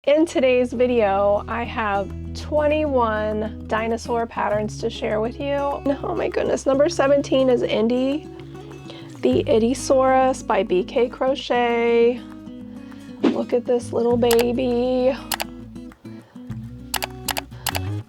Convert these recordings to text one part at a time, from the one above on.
In today's video, I have 21 dinosaur patterns to share with you. Oh my goodness, number 17 is Indy, the Idiosaurus by BK Crochet. Look at this little baby.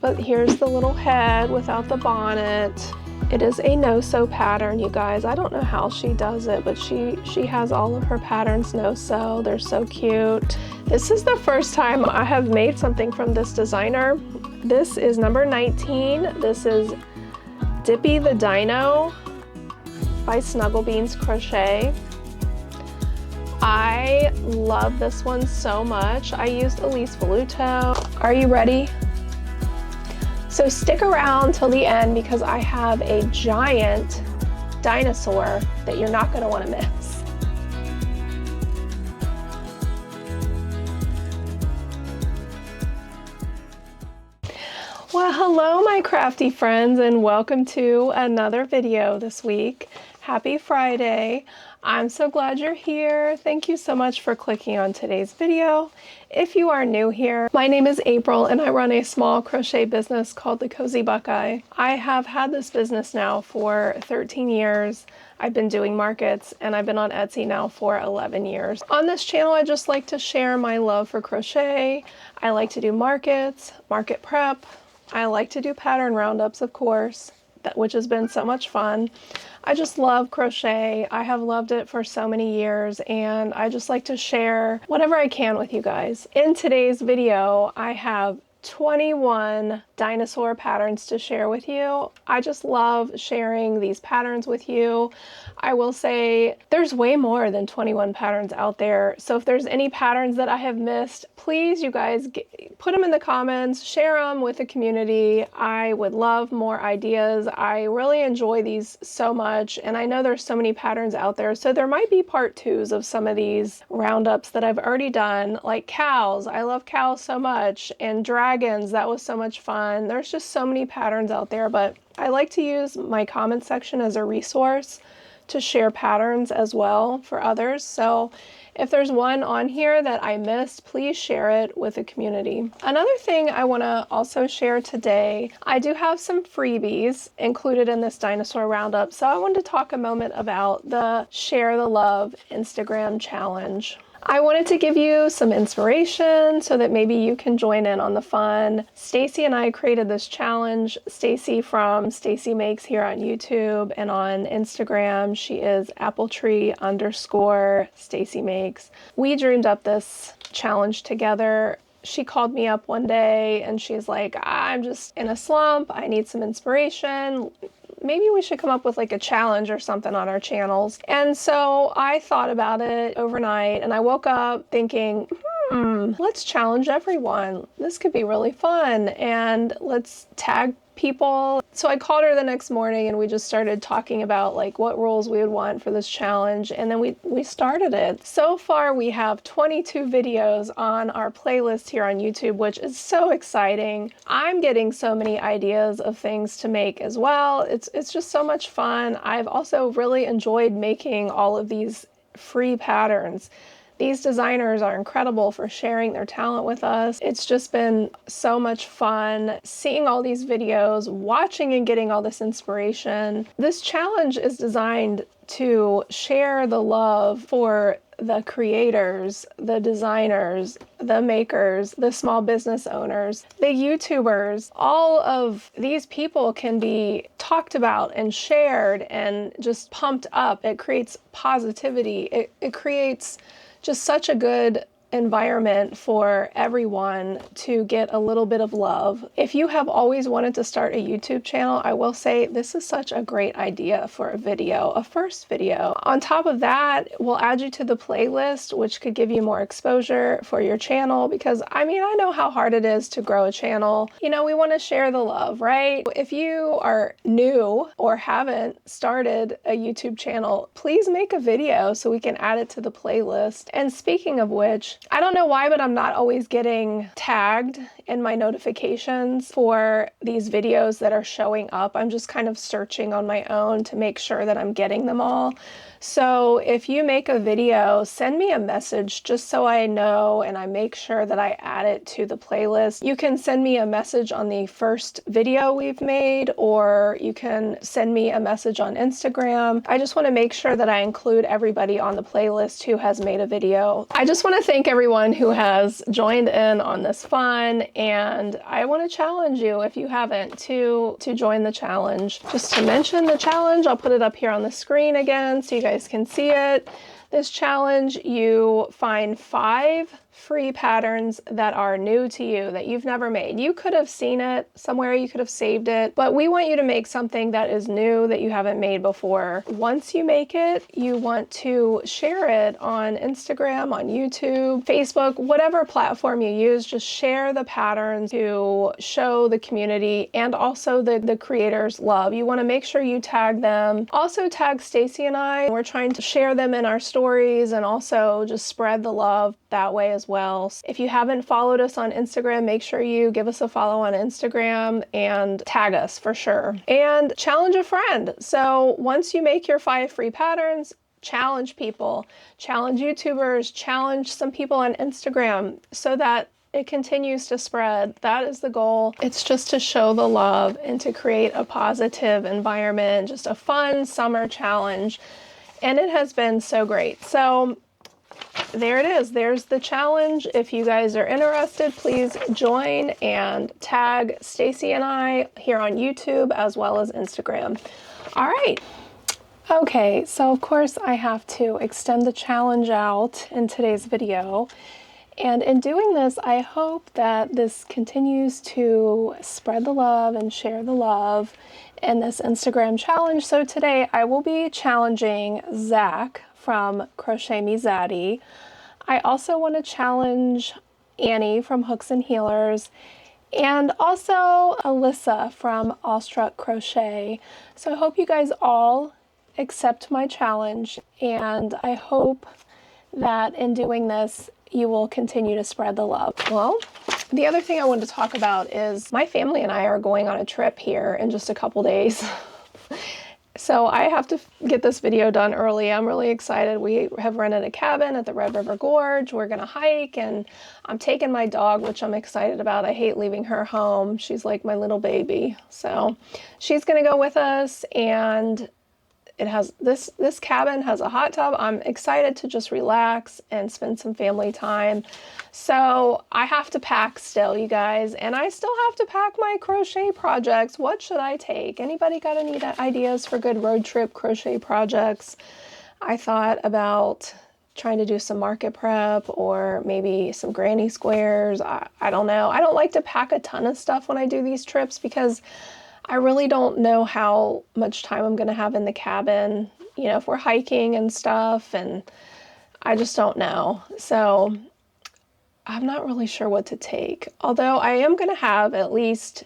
But here's the little head without the bonnet. It is a no-sew pattern, you guys. I don't know how she does it, but she has all of her patterns no-sew. They're so cute. This is the first time I have made something from this designer. This is number 19. This is Dippy the Dino by Snugglebeans Crochet. I love this one so much. I used Elise Voluto. Are you ready? So stick around till the end because I have a giant dinosaur that you're not going to want to miss. Well, hello my crafty friends and welcome to another video this week. Happy Friday. I'm so glad you're here. Thank you so much for clicking on today's video. If you are new here, my name is April and I run a small crochet business called The Cozy Buckeye. I have had this business now for 13 years. I've been doing markets and I've been on Etsy now for 11 years. On this channel, I just like to share my love for crochet. I like to do markets, market prep. I like to do pattern roundups, of course, which has been so much fun. I just love crochet. I have loved it for so many years and I just like to share whatever I can with you guys. In today's video, I have 21 dinosaur patterns to share with you. I just love sharing these patterns with you. I will say there's way more than 21 patterns out there. So if there's any patterns that I have missed, please, you guys, put them in the comments, share them with the community. I would love more ideas. I really enjoy these so much. And I know there's so many patterns out there. So there might be part twos of some of these roundups that I've already done, like cows. I love cows so much. And dragons, that was so much fun. There's just so many patterns out there, but I like to use my comment section as a resource to share patterns as well for others. So if there's one on here that I missed, please share it with the community. Another thing I want to also share today, I do have some freebies included in this dinosaur roundup. So I wanted to talk a moment about the Share the Love Instagram challenge. I wanted to give you some inspiration so that maybe you can join in on the fun. Stacy and I created this challenge. Stacy from Stacy Makes here on YouTube and on Instagram. She is appletree_Stacy Makes. We dreamed up this challenge together. She called me up one day and she's like, I'm just in a slump. I need some inspiration. Maybe we should come up with like a challenge or something on our channels. And so I thought about it overnight and I woke up thinking, let's challenge everyone. This could be really fun and let's tag people. So I called her the next morning and we just started talking about like what rules we would want for this challenge, and then we started it. So far we have 22 videos on our playlist here on YouTube, which is so exciting. I'm getting so many ideas of things to make as well. It's just so much fun. I've also really enjoyed making all of these free patterns. These designers are incredible for sharing their talent with us. It's just been so much fun seeing all these videos, watching and getting all this inspiration. This challenge is designed to share the love for the creators, the designers, the makers, the small business owners, the YouTubers. All of these people can be talked about and shared and just pumped up. It creates positivity. It creates just such a good environment for everyone to get a little bit of love. If you have always wanted to start a YouTube channel, I will say this is such a great idea for a video, a first video. On top of that, we'll add you to the playlist, which could give you more exposure for your channel because I mean, I know how hard it is to grow a channel. You know, we want to share the love, right? If you are new or haven't started a YouTube channel, please make a video so we can add it to the playlist. And speaking of which, I don't know why, but I'm not always getting tagged in my notifications for these videos that are showing up. I'm just kind of searching on my own to make sure that I'm getting them all. So if you make a video, send me a message just so I know and I make sure that I add it to the playlist. You can send me a message on the first video we've made, or you can send me a message on Instagram. I just want to make sure that I include everybody on the playlist who has made a video. I just want to thank everyone who has joined in on this fun, and I want to challenge you, if you haven't, to join the challenge. Just to mention the challenge, I'll put it up here on the screen again so you guys can see it. This challenge, you find 5 free patterns that are new to you, that you've never made. You could have seen it somewhere, you could have saved it, but we want you to make something that is new that you haven't made before. Once you make it, you want to share it on Instagram, on YouTube, Facebook, whatever platform you use. Just share the patterns to show the community and also the creators love. You want to make sure you tag them. Also tag Stacy and I. We're trying to share them in our stories and also just spread the love that way as well. If you haven't followed us on Instagram, make sure you give us a follow on Instagram and tag us for sure. And challenge a friend. So once you make your 5 free patterns, challenge people, challenge YouTubers, challenge some people on Instagram so that it continues to spread. That is the goal. It's just to show the love and to create a positive environment, just a fun summer challenge. And it has been so great. So there it is. There's the challenge. If you guys are interested, please join and tag Stacy and I here on YouTube as well as Instagram. All right. Okay, so of course I have to extend the challenge out in today's video. And in doing this, I hope that this continues to spread the love and share the love in this Instagram challenge. So today I will be challenging Zach from Crochet Me Zaddy. I also want to challenge Annie from Hooks and Healers, and also Alyssa from Awestruck Crochet. So I hope you guys all accept my challenge, and I hope that in doing this, you will continue to spread the love. Well, the other thing I wanted to talk about is my family and I are going on a trip here in just a couple days. So I have to get this video done early. I'm really excited. We have rented a cabin at the Red River Gorge. We're gonna hike, and I'm taking my dog, which I'm excited about. I hate leaving her home. She's like my little baby. So she's gonna go with us, and it has this cabin has a hot tub. I'm excited to just relax and spend some family time. So I have to pack still, you guys, and I still have to pack my crochet projects. What should I take? Anybody got any ideas for good road trip crochet projects? I thought about trying to do some market prep or maybe some granny squares. I don't know. I don't like to pack a ton of stuff when I do these trips because I really don't know how much time I'm going to have in the cabin, you know, if we're hiking and stuff, and I just don't know. So I'm not really sure what to take, although I am going to have at least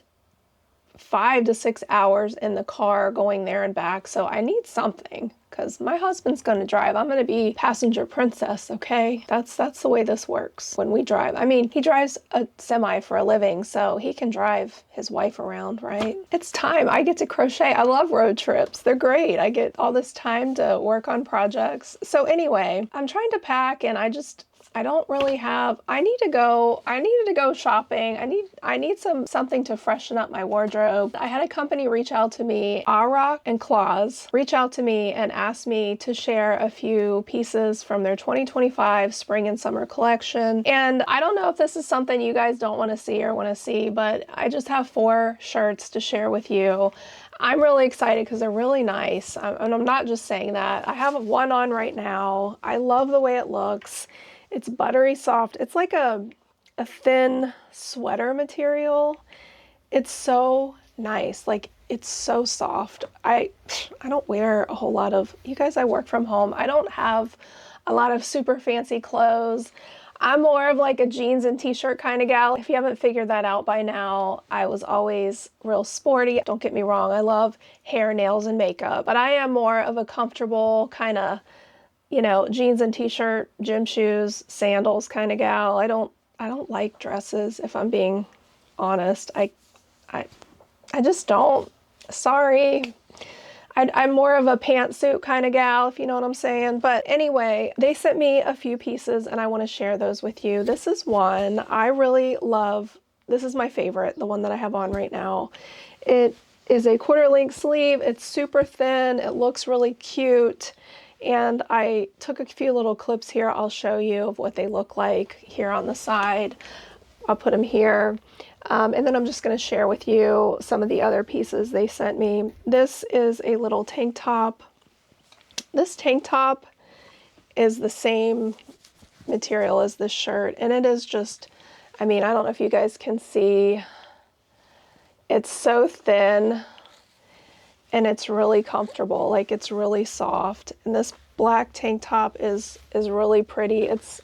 5 to 6 hours in the car going there and back. So I need something because my husband's going to drive. I'm going to be passenger princess. Okay. That's the way this works when we drive. I mean, he drives a semi for a living, so he can drive his wife around, right? It's time. I get to crochet. I love road trips. They're great. I get all this time to work on projects. So anyway, I'm trying to pack, and I don't really have, I needed to go shopping. I need something to freshen up my wardrobe. I had a company reach out to me, Arach Cloz, reach out to me and ask me to share a few pieces from their 2025 spring and summer collection. And I don't know if this is something you guys don't want to see or want to see, but I just have 4 shirts to share with you. I'm really excited because they're really nice. And I'm not just saying that. I have one on right now. I love the way it looks. It's buttery soft. It's like a thin sweater material. It's so nice. Like, it's so soft. I don't wear a whole lot of, you guys, I work from home. I don't have a lot of super fancy clothes. I'm more of like a jeans and t-shirt kind of gal. If you haven't figured that out by now, I was always real sporty. Don't get me wrong. I love hair, nails, and makeup, but I am more of a comfortable kind of you know, jeans and t-shirt, gym shoes, sandals kind of gal. I don't like dresses, if I'm being honest. I just don't. Sorry. I'm more of a pantsuit kind of gal, if you know what I'm saying. But anyway, they sent me a few pieces and I want to share those with you. This is one I really love. This is my favorite, the one that I have on right now. It is a quarter length sleeve. It's super thin. It looks really cute. And I took a few little clips here. I'll show you of what they look like here on the side. I'll put them here. And then I'm just going to share with you some of the other pieces they sent me. This is a little tank top. This tank top is the same material as this shirt, and it is just, I mean, I don't know if you guys can see. It's so thin, and it's really comfortable. Like, it's really soft. And this black tank top is really pretty. It's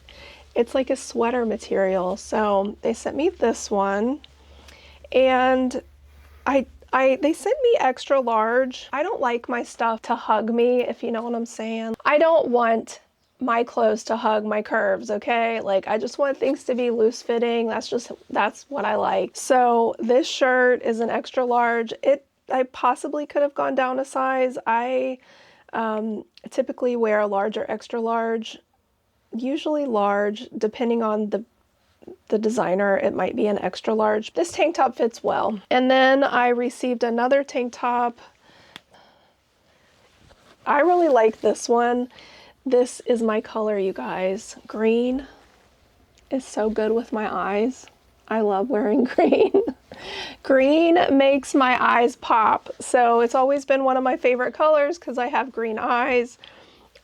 like a sweater material. So they sent me this one. And they sent me extra large. I don't like my stuff to hug me, if you know what I'm saying. I don't want my clothes to hug my curves, okay? Like, I just want things to be loose fitting. That's what I like. So this shirt is an extra large. I possibly could have gone down a size. I typically wear a large or extra large, usually large, depending on the designer. It might be an extra large. This tank top fits well. And then I received another tank top. I really like this one. This is my color, you guys. Green is so good with my eyes. I love wearing green. Green makes my eyes pop. So it's always been one of my favorite colors because I have green eyes.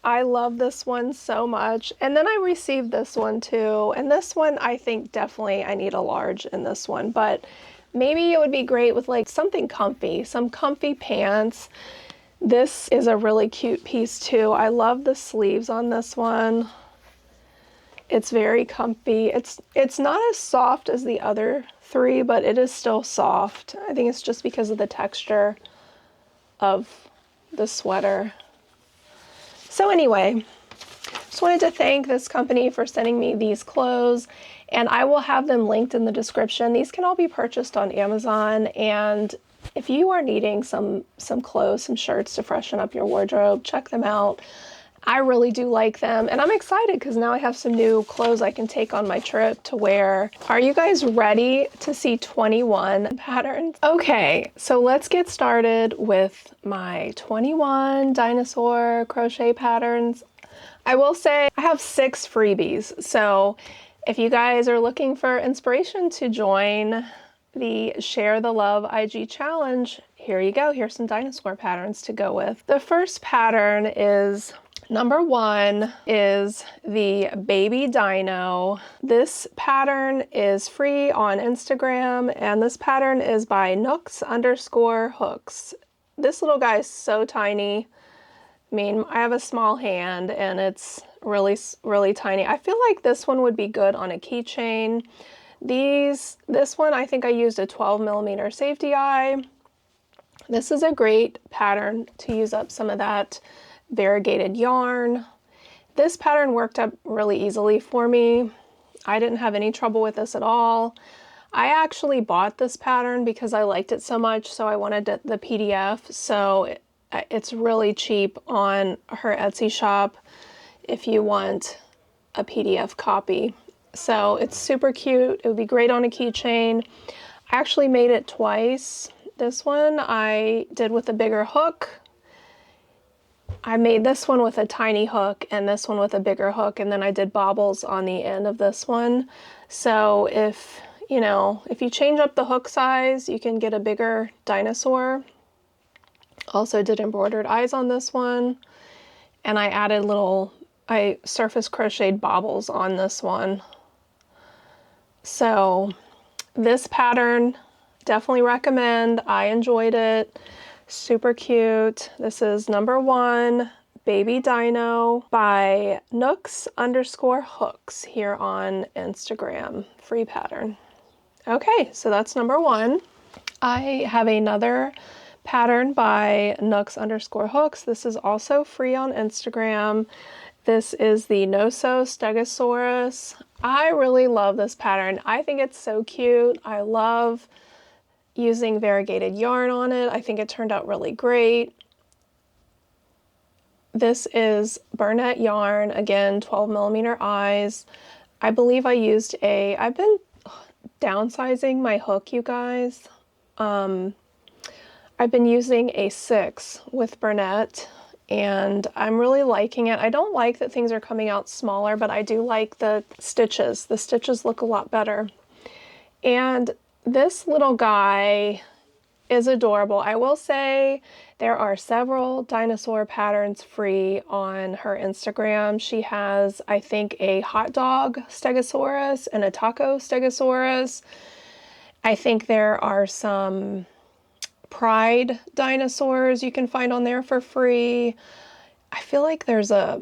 I love this one so much. And then I received this one too. And this one, I think definitely I need a large in this one, but maybe it would be great with like something comfy, some comfy pants. This is a really cute piece too. I love the sleeves on this one. It's very comfy. It's not as soft as the other three, but it is still soft. I think it's just because of the texture of the sweater. So anyway, just wanted to thank this company for sending me these clothes, and I will have them linked in the description. These can all be purchased on Amazon, and if you are needing some clothes, some shirts to freshen up your wardrobe, check them out. I really do like them, and I'm excited because now I have some new clothes I can take on my trip to wear. Are you guys ready to see 21 patterns? Okay, so let's get started with my 21 dinosaur crochet patterns. I will say I have 6 freebies, so if you guys are looking for inspiration to join the Share the Love IG challenge, here you go. Here's some dinosaur patterns to go with. The first pattern is number 1 is the baby dino. This pattern is free on Instagram, and this pattern is by nooks_hooks. This little guy is so tiny. I mean, I have a small hand and it's really tiny. I feel like this one would be good on a keychain. This one, I think I used a 12mm safety eye. This is a great pattern to use up some of that variegated yarn. This pattern worked up really easily for me. I didn't have any trouble with this at all. I actually bought this pattern because I liked it so much, so I wanted the PDF. So it's really cheap on her Etsy shop if you want a PDF copy. So it's super cute. It would be great on a keychain. I actually made it twice. This one I did with a bigger hook. I made this one with a tiny hook and this one with a bigger hook, and then I did bobbles on the end of this one. So if you change up the hook size, you can get a bigger dinosaur. Also did embroidered eyes on this one, and I surface crocheted bobbles on this one. So this pattern, definitely recommend. I enjoyed it. Super cute. This is number 1, Baby Dino by nooks_hooks here on Instagram. Free pattern. Okay, so that's number 1. I have another pattern by nooks_hooks. This is also free on Instagram. This is the No-So Stegosaurus. I really love this pattern. I think it's so cute. I love using variegated yarn on it. I think it turned out really great. This is Burnett yarn, again, 12mm eyes. I believe I used I've been downsizing my hook, you guys. I've been using a 6 with Burnett, and I'm really liking it. I don't like that things are coming out smaller, but I do like the stitches. The stitches look a lot better. And this little guy is adorable. I will say there are several dinosaur patterns free on her Instagram. She has, I think, a hot dog stegosaurus and a taco stegosaurus. I think there are some pride dinosaurs you can find on there for free. I feel like there's I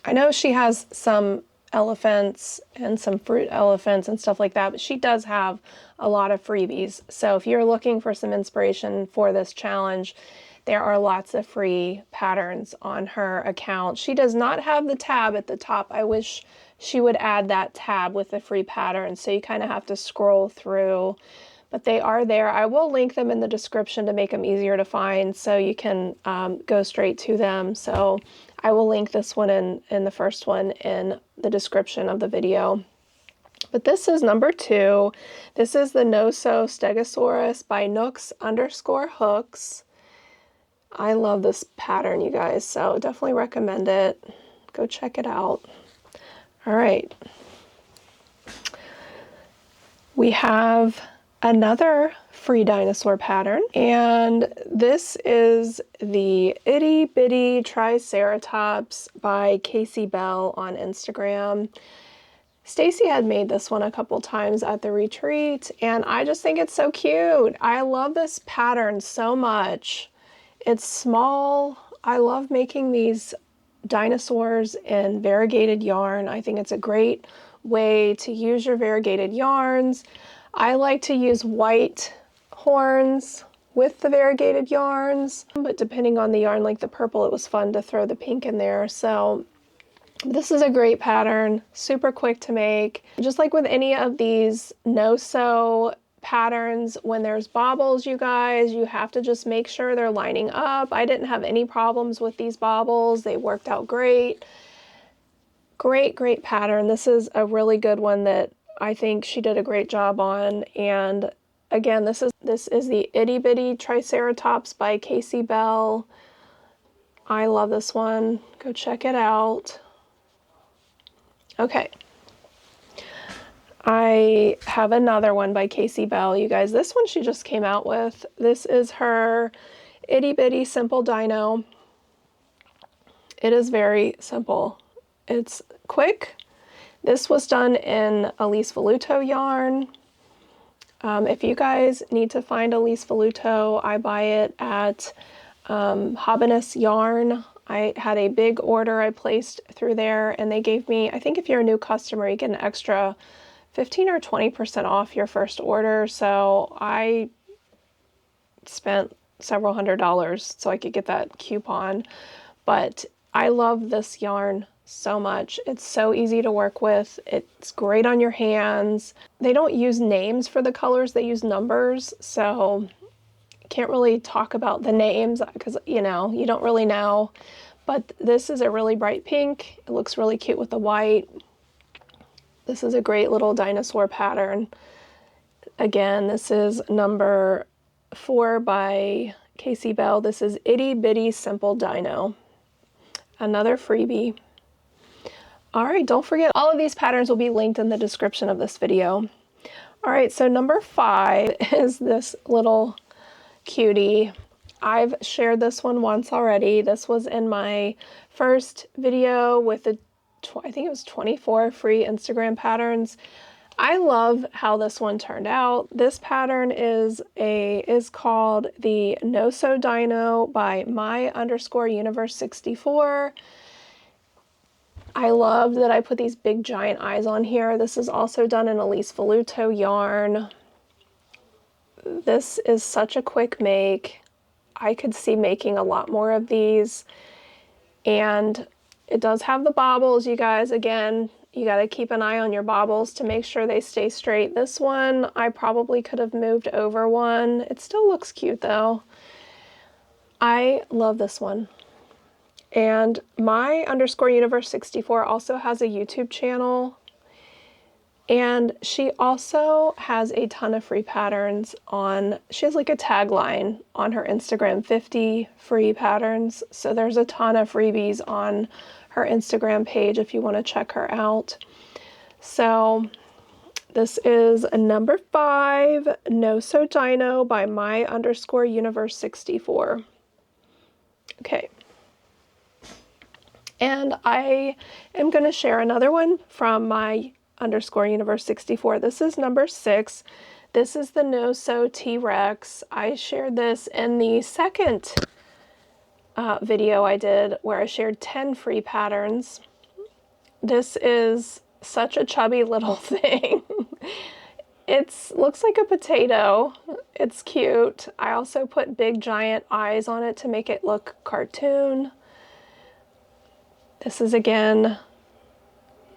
know she has some elephants and some fruit elephants and stuff like that, but she does have a lot of freebies. So if you're looking for some inspiration for this challenge, there are lots of free patterns on her account. She does not have the tab at the top. I wish she would add that tab with the free patterns, so you kind of have to scroll through, but they are there. I will link them in the description to make them easier to find, so you can go straight to them. So I will link this one in the first one in the description of the video. But this is number 2. This is the No-So Stegosaurus by Nooks_Hooks. I love this pattern, you guys, so definitely recommend it. Go check it out. All right. We have another free dinosaur pattern, and this is the Itty Bitty Triceratops by Casey Bell on Instagram. Stacy had made this one a couple times at the retreat, and I just think it's so cute. I love this pattern so much. It's small. I love making these dinosaurs in variegated yarn. I think it's a great way to use your variegated yarns. I like to use white horns with the variegated yarns, but depending on the yarn, like the purple, it was fun to throw the pink in there. So this is a great pattern, super quick to make. Just like with any of these no-sew patterns, when there's bobbles, you guys, you have to just make sure they're lining up. I didn't have any problems with these bobbles. They worked out great. Great pattern. This is a really good one that I think she did a great job on. And again, this is the Itty Bitty Triceratops by Casey Bell. I love this one. Go check it out. Okay. I have another one by Casey Bell, you guys. This one she just came out with. This is her Itty Bitty Simple Dino. It is very simple. It's quick. This was done in Elise Voluto yarn. If you guys need to find Elise Voluto, I buy it at Hobbiness Yarn. I had a big order I placed through there, and they gave me, I think if you're a new customer, you get an extra 15 or 20% off your first order. So I spent several $100s so I could get that coupon. But I love this yarn so much. It's so easy to work with. It's great on your hands. They don't use names for the colors, they use numbers. So can't really talk about the names because, you know, you don't really know. But this is a really bright pink. It looks really cute with the white. This is a great little dinosaur pattern. Again, this is number 4 by Casey Bell. This is Itty Bitty Simple Dino. Another freebie. All right, don't forget, all of these patterns will be linked in the description of this video. All right, so number 5 is this little cutie. I've shared this one once already. This was in my first video with the, I think it was 24 free Instagram patterns. I love how this one turned out. This pattern is called the No-So Dino by my_universe64. I love that I put these big giant eyes on here. This is also done in Elise Voluto yarn. This is such a quick make. I could see making a lot more of these. And It does have the bobbles, you guys. Again, you got to keep an eye on your bobbles to make sure they stay straight. This one, I probably could have moved over one. It still looks cute though. I love this one. And my_universe64 also has a YouTube channel. And she also has a ton of free patterns on, she has like a tagline on her Instagram, 50 free patterns. So there's a ton of freebies on her Instagram page if you want to check her out. So this is a number 5, No So Dino by my_universe64. Okay. And I am going to share another one from my_universe64. This is number 6. This is the No So T-Rex. I shared this in the second video I did where I shared 10 free patterns. This is such a chubby little thing. It looks like a potato. It's cute. I also put big giant eyes on it to make it look cartoon. This is again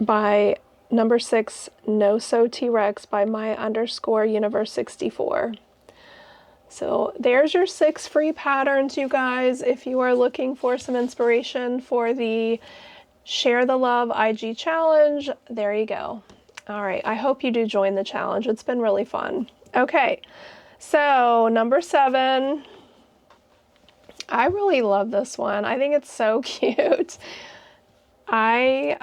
by number 6, No So T-Rex by my_universe64. So there's your 6 free patterns, you guys. If you are looking for some inspiration for the Share the Love IG challenge, there you go. All right, I hope you do join the challenge. It's been really fun. Okay, so number 7. I really love this one. I think it's so cute. I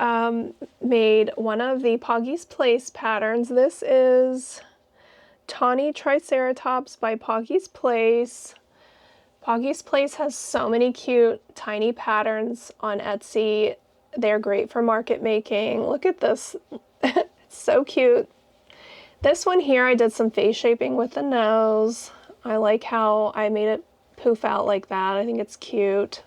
made one of the Poggy's Place patterns. This is Tawny Triceratops by Poggy's Place. Poggy's Place has so many cute tiny patterns on Etsy. They're great for market making. Look at this. It's so cute. This one here, I did some face shaping with the nose. I like how I made it poof out like that. I think it's cute.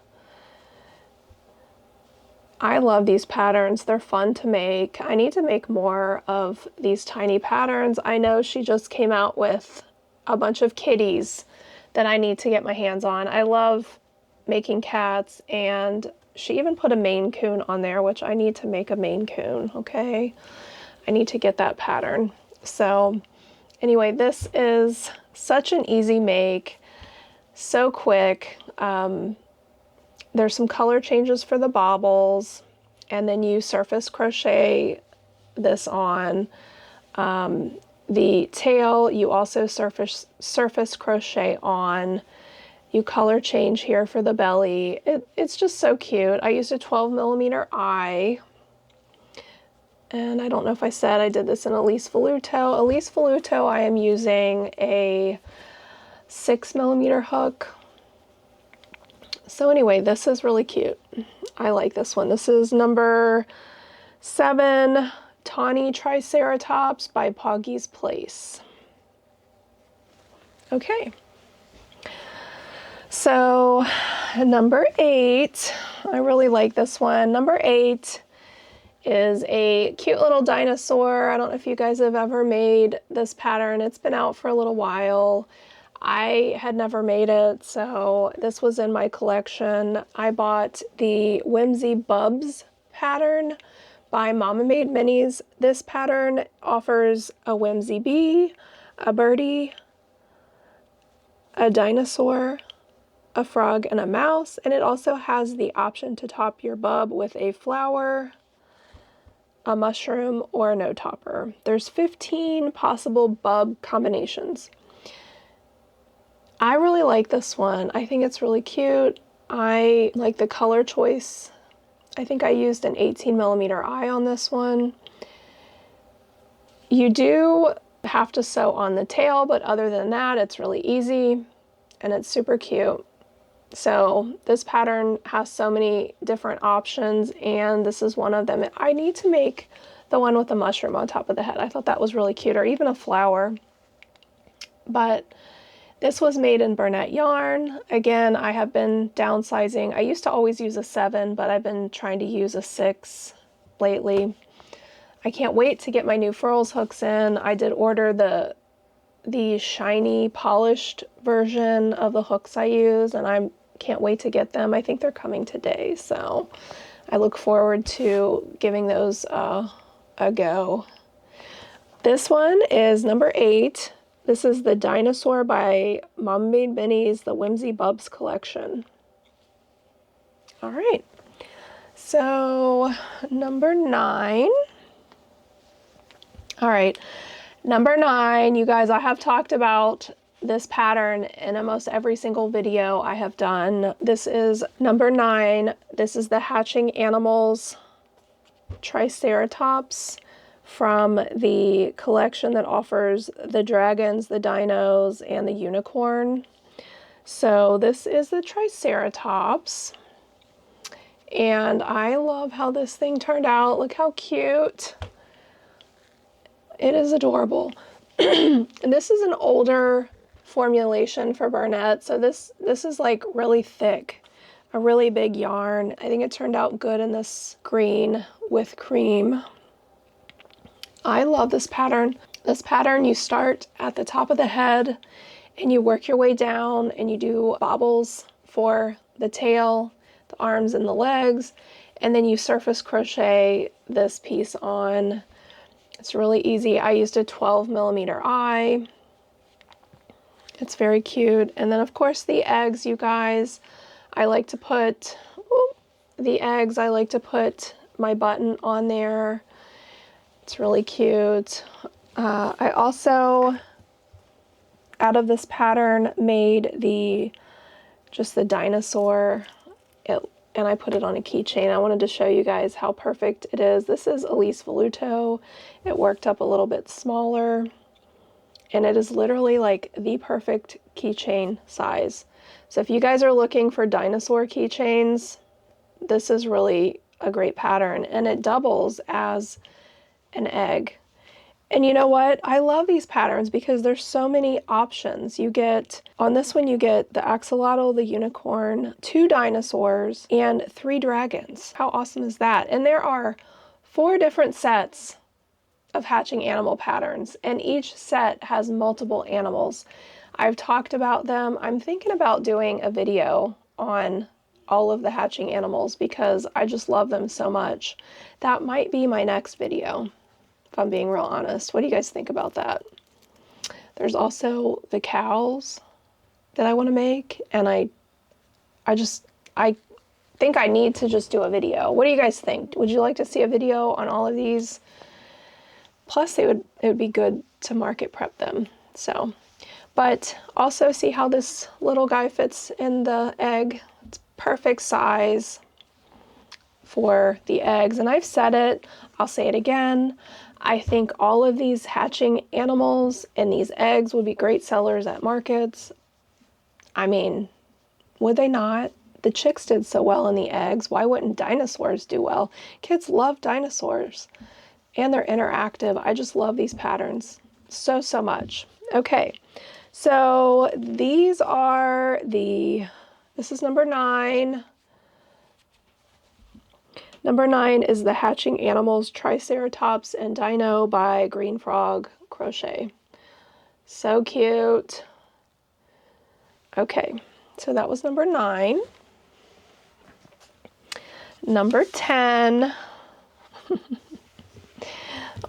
I love these patterns. They're fun to make. I need to make more of these tiny patterns. I know she just came out with a bunch of kitties that I need to get my hands on. I love making cats, and she even put a Maine Coon on there, which I need to make a Maine Coon, okay? I need to get that pattern. So anyway, this is such an easy make, so quick. There's some color changes for the bobbles, and then you surface crochet this on. The tail, you also surface crochet on. You color change here for the belly. It's just so cute. I used a 12mm eye. And I don't know if I said I did this in Elise Voluto. Elise Voluto, I am using a 6mm hook. So anyway, this is really cute. I like this one. This is number 7, Tawny Triceratops by Poggy's Place. Okay. So number 8, I really like this one. Number 8 is a cute little dinosaur. I don't know if you guys have ever made this pattern. It's been out for a little while. I had never made it, so this was in my collection. I bought the Whimsy Bubs pattern by Mama Made Minis. This pattern offers a whimsy bee, a birdie, a dinosaur, a frog, and a mouse, and it also has the option to top your bub with a flower, a mushroom, or a no topper. There's 15 possible bub combinations. I really like this one. I think it's really cute. I like the color choice. I think I used an 18mm eye on this one. You do have to sew on the tail, but other than that, it's really easy and it's super cute. So this pattern has so many different options, and this is one of them. I need to make the one with the mushroom on top of the head. I thought that was really cute, or even a flower. But this was made in Bernat yarn. Again, I have been downsizing. I used to always use a 7, but I've been trying to use a 6 lately. I can't wait to get my new furls hooks in. I did order the shiny polished version of the hooks I use, and I can't wait to get them. I think they're coming today, so I look forward to giving those a go. This one is number 8. This is the Dinosaur by Munbyn the Whimsy Bubs collection. All right, so number 9. All right, number 9, you guys, I have talked about this pattern in almost every single video I have done. This is number 9. This is the Hatching Animals Triceratops from the collection that offers the dragons, the dinos, and the unicorn. So this is the Triceratops. And I love how this thing turned out. Look how cute. It is adorable. And this is an older formulation for Bernette, so this is like really thick, a really big yarn. I think it turned out good in this green with cream. I love this pattern. This pattern, you start at the top of the head and you work your way down and you do bobbles for the tail, the arms, and the legs, and then you surface crochet this piece on. It's really easy. I used a 12mm eye. It's very cute. And then of course the eggs, you guys, I like to put my button on there. It's really cute. I also, out of this pattern, made just the dinosaur, and I put it on a keychain. I wanted to show you guys how perfect it is. This is Elise Voluto. It worked up a little bit smaller. And it is literally like the perfect keychain size. So if you guys are looking for dinosaur keychains, this is really a great pattern. And it doubles as an egg. And you know what? I love these patterns because there's so many options. You get, on this one, you get the axolotl, the unicorn, 2 dinosaurs, and 3 dragons. How awesome is that? And there are 4 different sets of hatching animal patterns, and each set has multiple animals. I've talked about them. I'm thinking about doing a video on all of the hatching animals because I just love them so much. That might be my next video, if I'm being real honest. What do you guys think about that? There's also the cows that I want to make, and I think I need to just do a video. What do you guys think? Would you like to see a video on all of these? Plus, it would be good to market prep them. So, but also see how this little guy fits in the egg. It's perfect size for the eggs. And I've said it, I'll say it again. I think all of these hatching animals and these eggs would be great sellers at markets. I mean, would they not? The chicks did so well in the eggs. Why wouldn't dinosaurs do well? Kids love dinosaurs. And they're interactive. I just love these patterns so much. Okay, so these are this is number 9. Number 9 is the Hatching Animals Triceratops and Dino by Green Frog Crochet. So cute. Okay, so that was number 9. Number 10.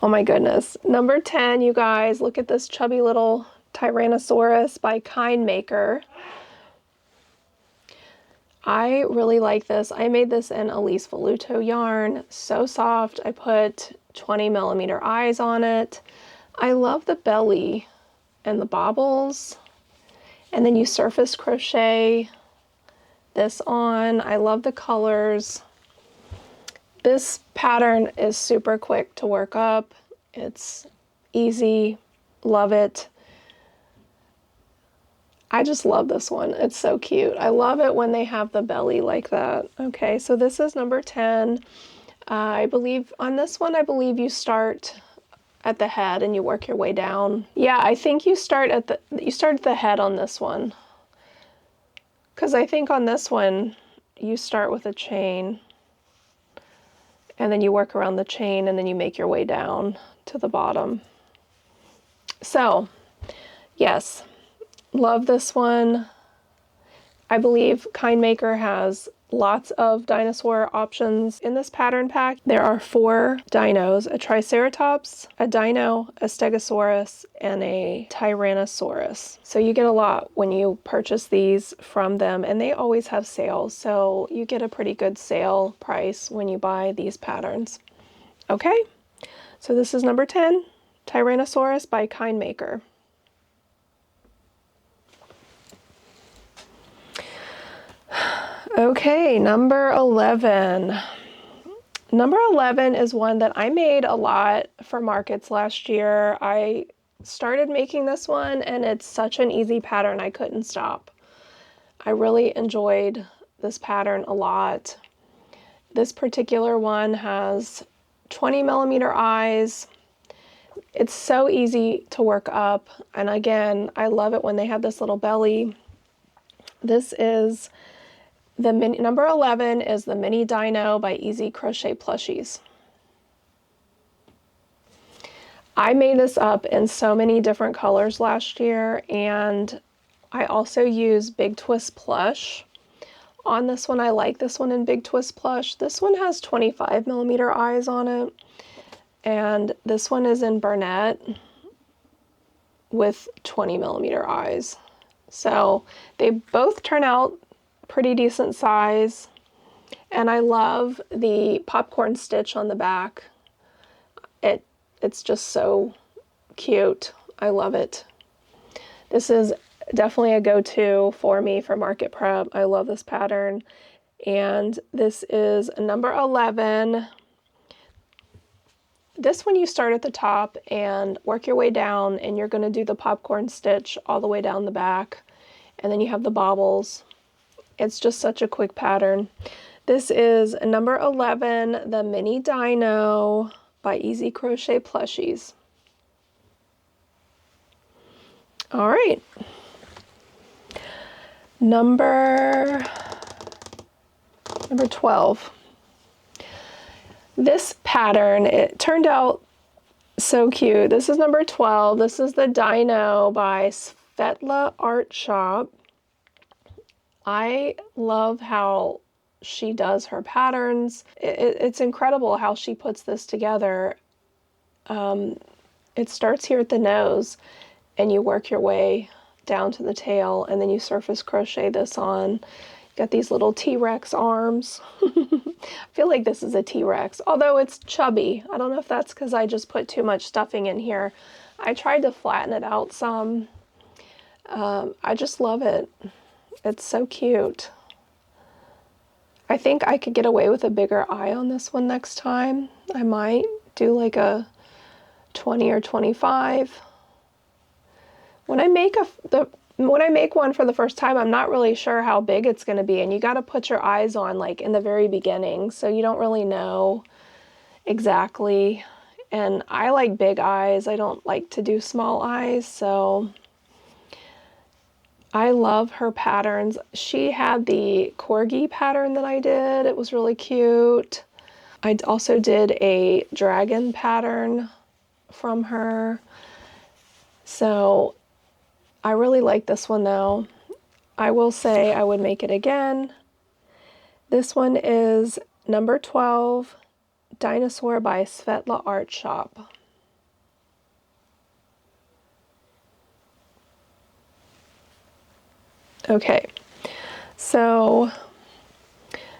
Oh my goodness. Number 10, you guys, look at this chubby little Tyrannosaurus by Kindmaker. I really like this. I made this in Elise Voluto yarn. So soft. I put 20mm eyes on it. I love the belly and the bobbles. And then you surface crochet this on. I love the colors. This pattern is super quick to work up. It's easy. Love it. I just love this one. It's so cute. I love it when they have the belly like that. Okay, so this is number 10. I believe on this one, I believe you start at the head and you work your way down. Yeah, I think you start at the head on this one. Because I think on this one, you start with a chain. And then you work around the chain and then you make your way down to the bottom. So, yes, love this one. I believe Kindmaker has lots of dinosaur options in this pattern pack. There are 4 dinos, a Triceratops, a Dino, a Stegosaurus, and a Tyrannosaurus. So you get a lot when you purchase these from them, and they always have sales, so you get a pretty good sale price when you buy these patterns. Okay, so this is number 10, Tyrannosaurus by Kindmaker. Okay, number 11. Number 11 is one that I made a lot for markets last year. I started making this one and it's such an easy pattern, I couldn't stop. I really enjoyed this pattern a lot. This particular one has 20mm eyes. It's so easy to work up, and again, I love it when they have this little belly. This is the number 11 is the Mini Dino by Easy Crochet Plushies. I made this up in so many different colors last year, and I also used Big Twist Plush on this one. I like this one in Big Twist Plush. This one has 25mm eyes on it, and this one is in Burnett with 20mm eyes. So they both turn out pretty decent size, and I love the popcorn stitch on the back. It's just so cute. I love it. This is definitely a go-to for me for market prep. I love this pattern, and this is number 11. This one you start at the top and work your way down, and you're going to do the popcorn stitch all the way down the back, and then you have the bobbles. It's just such a quick pattern. This is number 11, the Mini Dino by Easy Crochet Plushies. All right. Number 12. This pattern, it turned out so cute. This is number 12. This is the Dino by Svetla Art Shop. I love how she does her patterns. It's incredible how she puts this together. It starts here at the nose, and you work your way down to the tail, and then you surface crochet this on. You got these little T-Rex arms. I feel like this is a T-Rex, although it's chubby. I don't know if that's because I just put too much stuffing in here. I tried to flatten it out some. I just love it. It's so cute. I think I could get away with a bigger eye on this one next time. I might do like a 20 or 25. When I make one for the first time, I'm not really sure how big it's going to be, and you got to put your eyes on like in the very beginning, so you don't really know exactly. And I like big eyes. I don't like to do small eyes, so I love her patterns. She had the corgi pattern that I did. It was really cute. I also did a dragon pattern from her. So I really like this one though. I will say I would make it again. This one is number 12, Dinosaur by Svetla Art Shop. Okay, so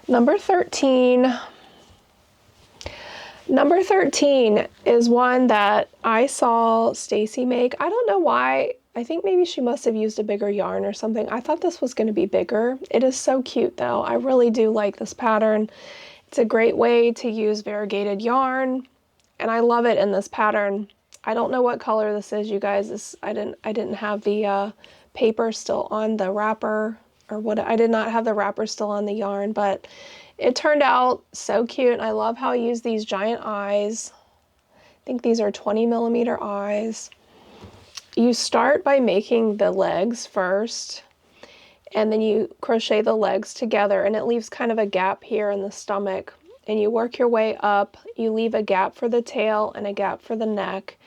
number 13. Number 13 is one that I saw Stacy make. I don't know why. I think maybe she must have used a bigger yarn or something. I thought this was going to be bigger. It is so cute though. I really do like this pattern. It's a great way to use variegated yarn, and I love it in this pattern. I don't know what color this is, you guys. I didn't have the paper still on the wrapper, or what. I did not have the wrapper still on the yarn, but it turned out so cute. I love how I use these giant eyes. I think these are 20mm eyes. You start by making the legs first, and then you crochet the legs together, and it leaves kind of a gap here in the stomach, and you work your way up. You leave a gap for the tail and a gap for the neck,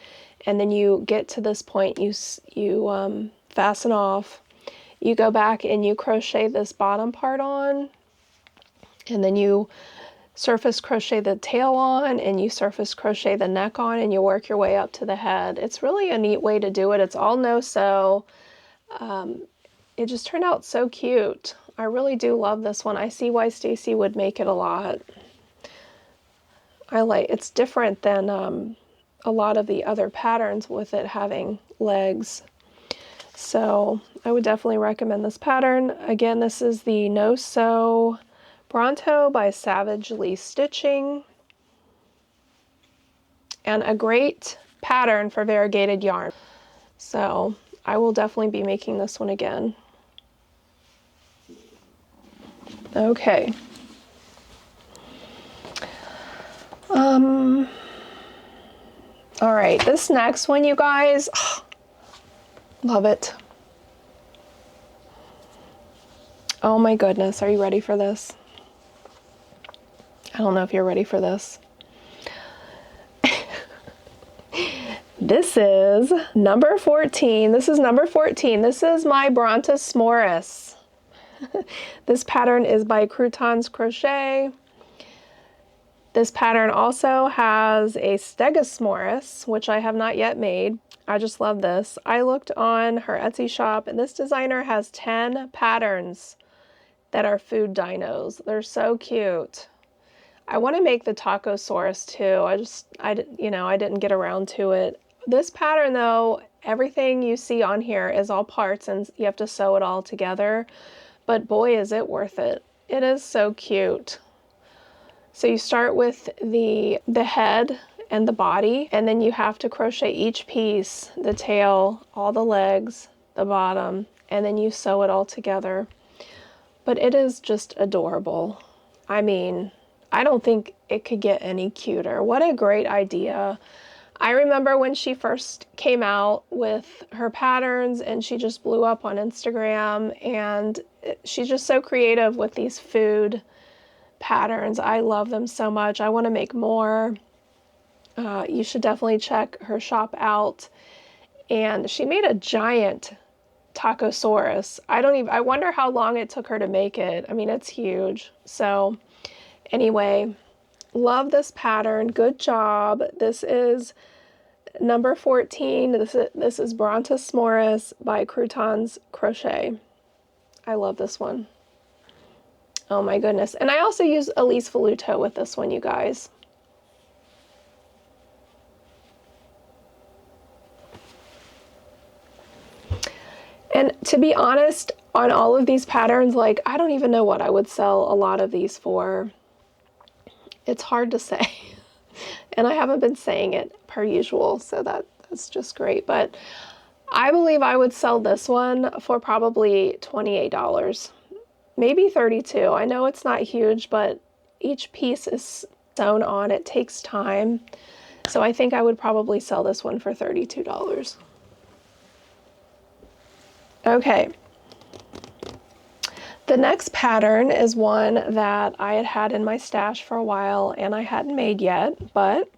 and then you get to this point, you fasten off. You go back and you crochet this bottom part on, and then you surface crochet the tail on, and you surface crochet the neck on, and you work your way up to the head. It's really a neat way to do it. It's all no-sew. It just turned out so cute. I really do love this one. I see why Stacy would make it a lot. It's different than a lot of the other patterns with it having legs. So I would definitely recommend this pattern. Again, this is the No Sew Bronto by Savagely Stitching, and a great pattern for variegated yarn. So I will definitely be making this one again. Okay. All right, this next one, you guys, love it. Oh my goodness, are you ready for this? I don't know if you're ready for this. This is number 14. This is number 14. This is my Brontosmorus. This pattern is by Croutons Crochet. This pattern also has a Stegosmorus, which I have not yet made. I just love this. I looked on her Etsy shop, and this designer has 10 patterns that are food dinos. They're so cute. I want to make the Tacosaurus too. I didn't get around to it. This pattern though, everything you see on here is all parts, and you have to sew it all together. But boy, is it worth it. It is so cute. So you start with the head and the body, and then you have to crochet each piece, the tail, all the legs, the bottom, and then you sew it all together. But it is just adorable. I mean, I don't think it could get any cuter. What a great idea. I remember when she first came out with her patterns, and she just blew up on Instagram, and she's just so creative with these food patterns. I love them so much. I want to make more. You should definitely check her shop out. And she made a giant Tacosaurus. I wonder how long it took her to make it. I mean, it's huge. So anyway, love this pattern. Good job. This is number 14. This is Brontosmorus by Croutons Crochet. I love this one. Oh my goodness. And I also use Elise Voluto with this one, you guys. And to be honest, on all of these patterns, like, I don't even know what I would sell a lot of these for. It's hard to say. And I haven't been saying it per usual, so that's just great. But I believe I would sell this one for probably $28. Maybe $32. I know it's not huge, but each piece is sewn on. It takes time. So I think I would probably sell this one for $32. Okay. The next pattern is one that I had in my stash for a while and I hadn't made yet, but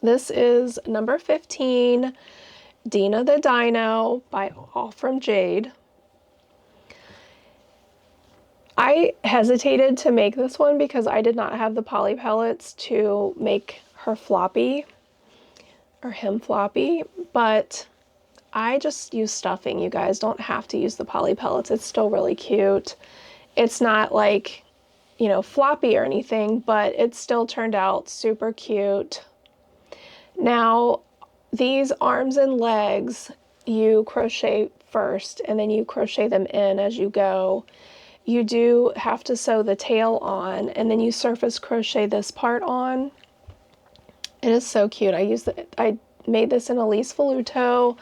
this is number 15, Dina the Dino by All From Jade. I hesitated to make this one because I did not have the poly pellets to make her floppy, or him floppy, but I just use stuffing. You guys don't have to use the poly pellets. It's still really cute. It's not like, you know, floppy or anything, but it still turned out super cute. Now, these arms and legs, you crochet first and then you crochet them in as you go. You do have to sew the tail on, and then you surface crochet this part on. It is so cute. I made this in Elise Voluto.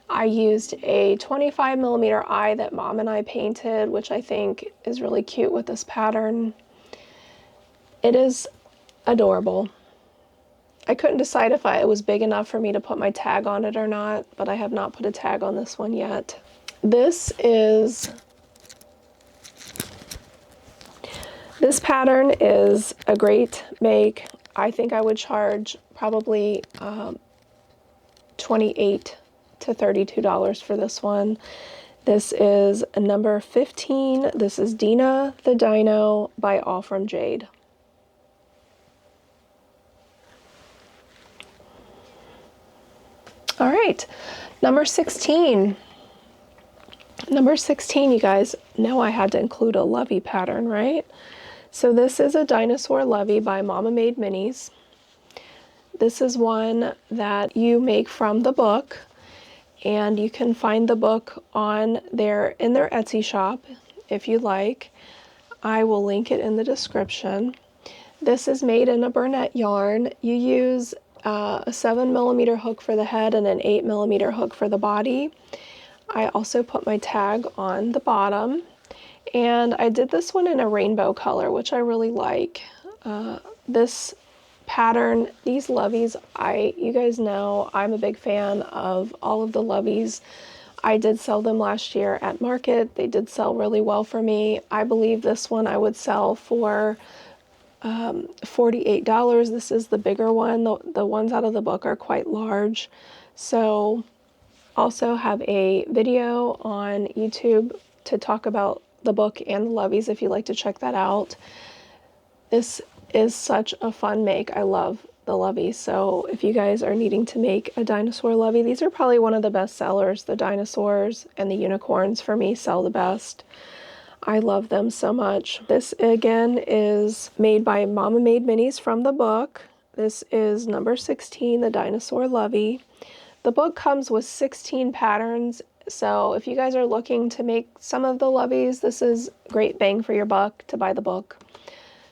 I used a 25mm eye that Mom and I painted, which I think is really cute with this pattern. It is adorable. I couldn't decide if it was big enough for me to put my tag on it or not, but I have not put a tag on this one yet. This pattern is a great make. I think I would charge probably $28 to $32 for this one. This is number 15. This is Dina the Dino by All From Jade. All right, number 16. Number 16, you guys know I had to include a lovey pattern, right? So this is a Dinosaur lovey by Mama Made Minis. This is one that you make from the book, and you can find the book on in their Etsy shop if you like. I will link it in the description. This is made in a Burnett yarn. You use a 7mm hook for the head and an 8mm hook for the body. I also put my tag on the bottom, and I did this one in a rainbow color, which I really like. This pattern, these loveys, you guys know I'm a big fan of all of the loveys. I did sell them last year at market. They did sell really well for me. I believe this one I would sell for $48. This is the bigger one. The ones out of the book are quite large. So also have a video on YouTube to talk about the book and the loveys if you'd like to check that out. This is such a fun make. I love the lovey. So if you guys are needing to make a dinosaur lovey, these are probably one of the best sellers. The dinosaurs and the unicorns for me sell the best. I love them so much. This again is made by Mama Made Minis from the book. This is number 16, the Dinosaur Lovey. The book comes with 16 patterns, so if you guys are looking to make some of the loveys, this is great bang for your buck to buy the book.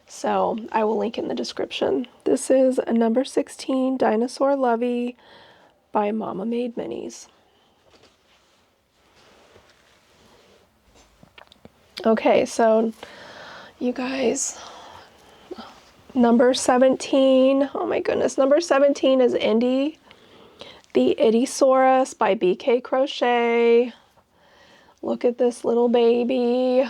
So I will link in the description. This is a number 16 Dinosaur Lovey by Mama Made Minis. Okay, so you guys, number 17, oh my goodness, number 17 is Indy the Idiosaurus by BK Crochet. Look at this little baby.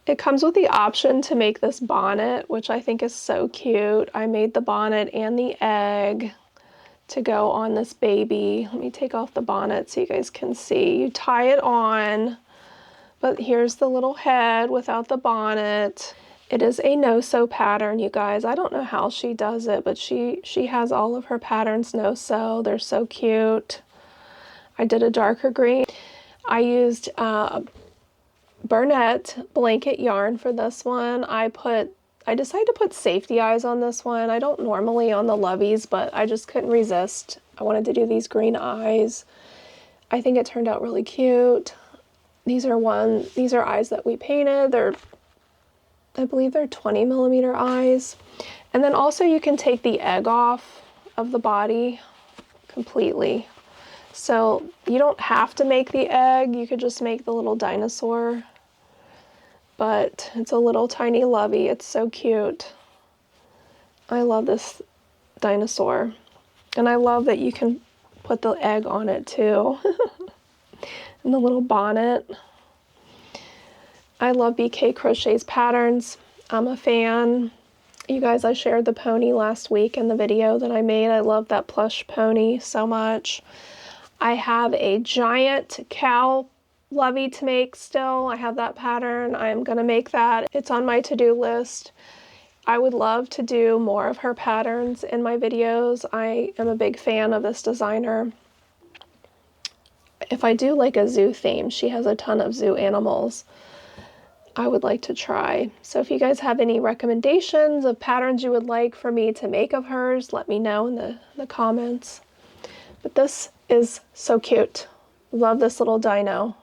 It comes with the option to make this bonnet, which I think is so cute. I made the bonnet and the egg to go on this baby. Let me take off the bonnet so you guys can see. You tie it on, but here's the little head without the bonnet. It is a no-sew pattern, you guys. I don't know how she does it, but she has all of her patterns no-sew. They're so cute. I did a darker green. I used Burnett blanket yarn for this one. I decided to put safety eyes on this one. I don't normally on the loveys, but I just couldn't resist. I wanted to do these green eyes. I think it turned out really cute. These are eyes that we painted. I believe they're 20mm eyes. And then also you can take the egg off of the body completely. So you don't have to make the egg, you could just make the little dinosaur. But it's a little tiny lovey, it's so cute. I love this dinosaur. And I love that you can put the egg on it too. And the little bonnet. I love BK Crochet's patterns. I'm a fan. You guys, I shared the pony last week in the video that I made. I love that plush pony so much. I have a giant cow lovey to make still. I have that pattern. I'm gonna make that. It's on my to-do list. I would love to do more of her patterns in my videos. I am a big fan of this designer. If I do like a zoo theme, she has a ton of zoo animals I would like to try. So if you guys have any recommendations of patterns you would like for me to make of hers, let me know in the comments. But this is so cute. Love this little dino.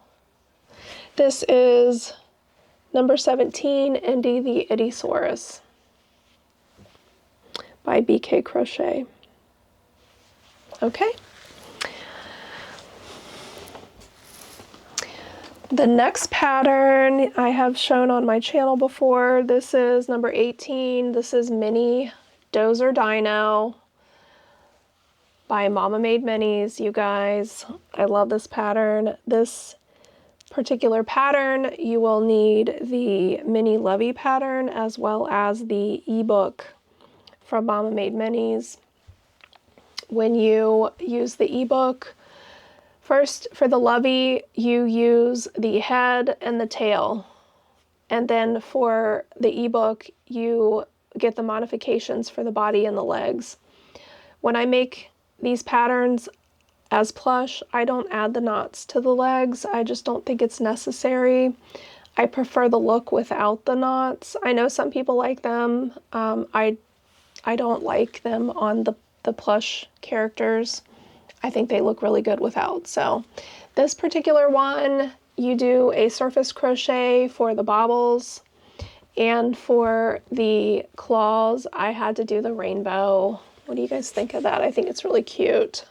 This is number 17, Indy the Idiosaurus by BK Crochet. Okay. The next pattern I have shown on my channel before. This is number 18. This is Mini Dozer Dino by Mama Made Minis, you guys. I love this pattern. This particular pattern, you will need the mini lovey pattern as well as the ebook from Mama Made Minis. When you use the ebook First, for the lovey, you use the head and the tail. And then for the ebook, you get the modifications for the body and the legs. When I make these patterns as plush, I don't add the knots to the legs. I just don't think it's necessary. I prefer the look without the knots. I know some people like them. I don't like them on the plush characters. I think they look really good without. So this particular one, you do a surface crochet for the bobbles, and for the claws, I had to do the rainbow. What do you guys think of that? I think it's really cute.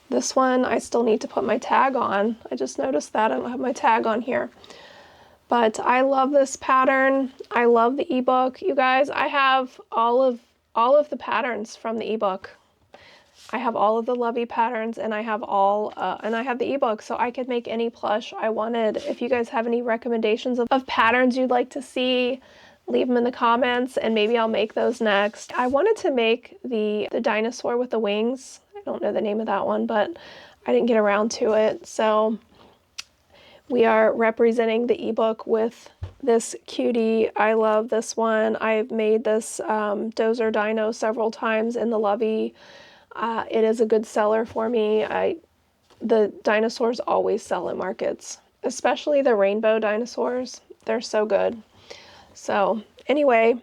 This one, I still need to put my tag on. I just noticed that I don't have my tag on here. But I love this pattern. I love the ebook. You guys, I have all of the patterns from the ebook. I have all of the lovey patterns, and I have the ebook, so I could make any plush I wanted. If you guys have any recommendations of patterns you'd like to see, leave them in the comments, and maybe I'll make those next. I wanted to make the dinosaur with the wings. I don't know the name of that one, but I didn't get around to it. So we are representing the ebook with this cutie. I love this one. I've made this Dozer Dino several times in the lovey. It is a good seller for me. The dinosaurs always sell at markets, especially the rainbow dinosaurs. They're so good. So anyway,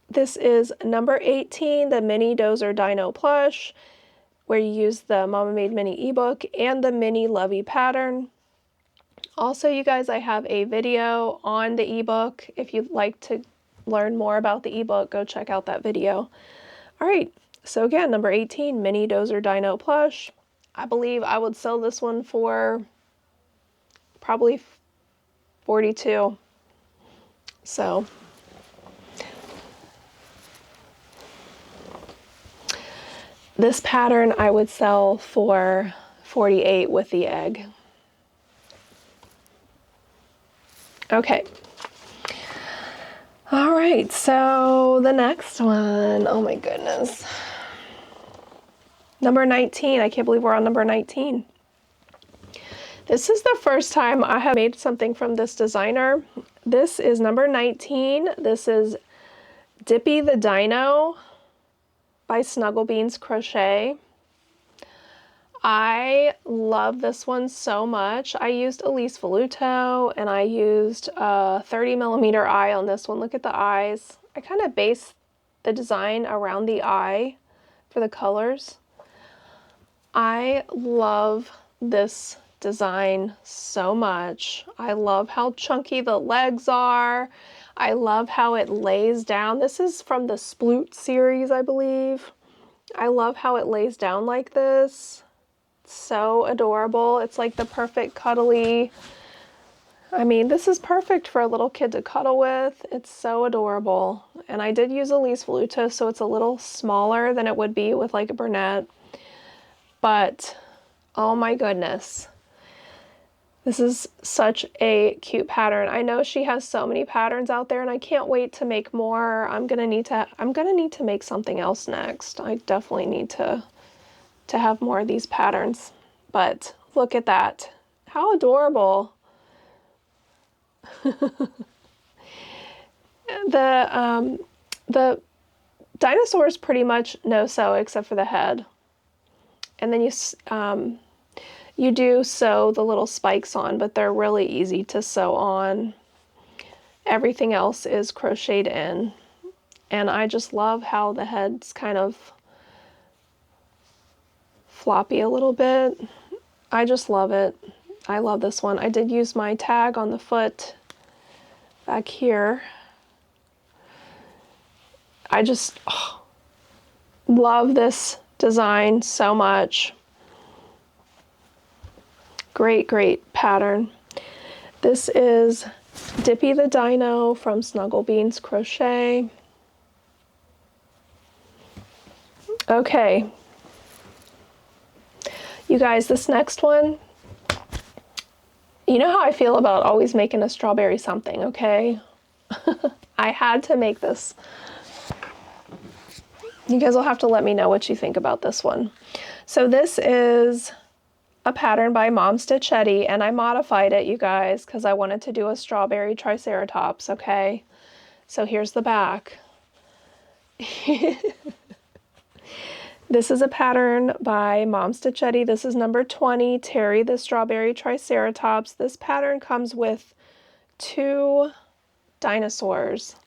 this is number 18, the mini Dozer Dino plush, where you use the Mama Made Mini ebook and the mini lovey pattern. Also, you guys, I have a video on the ebook. If you'd like to learn more about the ebook, go check out that video. All right. So again, number 18, mini Dozer Dino plush. I believe I would sell this one for probably $42. So this pattern I would sell for $48 with the egg. Okay. All right, so the next one, oh my goodness. Number 19, I can't believe we're on number 19. This is the first time I have made something from this designer. This is number 19. This is Dippy the Dino by Snugglebeans Crochet. I love this one so much. I used Elise Voluto, and I used a 30mm eye on this one. Look at the eyes. I kind of based the design around the eye for the colors. I love this design so much. I love how chunky the legs are. I love how it lays down. This is from the Sploot series, I believe. I love how it lays down like this. It's so adorable. It's like the perfect cuddly. I mean, this is perfect for a little kid to cuddle with. It's so adorable. And I did use Elise Voluto, so it's a little smaller than it would be with like a Bernette. But, oh my goodness. This is such a cute pattern. I know she has so many patterns out there, and I can't wait to make more. I'm gonna need to make something else next. I definitely need to have more of these patterns. But look at that. How adorable. The dinosaur is pretty much no sew except for the head. And then you do sew the little spikes on, but they're really easy to sew on. Everything else is crocheted in. And I just love how the head's kind of floppy a little bit. I just love it. I love this one. I did use my tag on the foot back here. I just love this design so much. Great, great pattern. This is Dippy the Dino from Snugglebeans Crochet. Okay. You guys, this next one, you know how I feel about always making a strawberry something, okay? I had to make this. You guys will have to let me know what you think about this one. So this is a pattern by Mom Stitchetti, and I modified it, you guys, because I wanted to do a strawberry triceratops, okay? So here's the back. This is a pattern by Mom Stitchetti. This is number 20, Terry the Strawberry Triceratops. This pattern comes with 2 dinosaurs,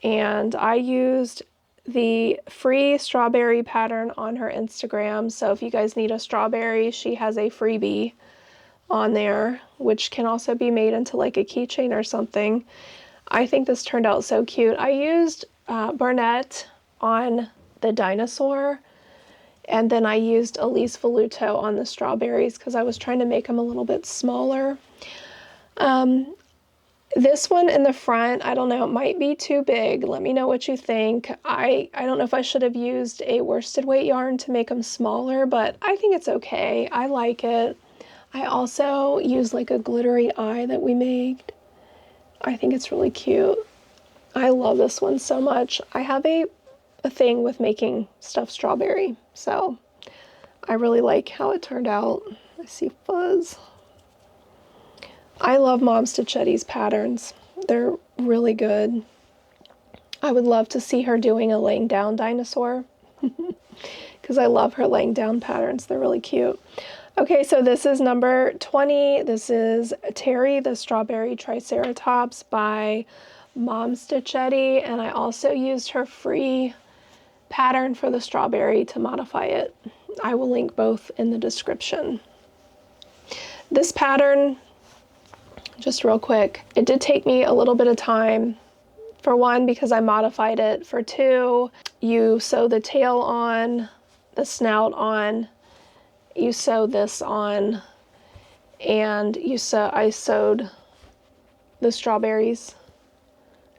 and I used the free strawberry pattern on her Instagram. So if you guys need a strawberry, she has a freebie on there, which can also be made into like a keychain or something. I think this turned out so cute. I used Burnett on the dinosaur, and then I used Elise Voluto on the strawberries because I was trying to make them a little bit smaller. This one in the front, I don't know, it might be too big. Let me know what you think. I don't know if I should have used a worsted weight yarn to make them smaller, but I think it's okay. I like it. I also used like a glittery eye that we made. I think it's really cute. I love this one so much. I have a thing with making stuffed strawberry, so I really like how it turned out. I see fuzz. I love Mom Stitchetti's patterns. They're really good. I would love to see her doing a laying down dinosaur because I love her laying down patterns. They're really cute. Okay, so this is number 20. This is Terry the Strawberry Triceratops by Mom Stitchetti, and I also used her free pattern for the strawberry to modify it. I will link both in the description. This pattern, just real quick, it did take me a little bit of time. For one, because I modified it. For two, you sew the tail on, the snout on, you sew this on, and I sewed the strawberries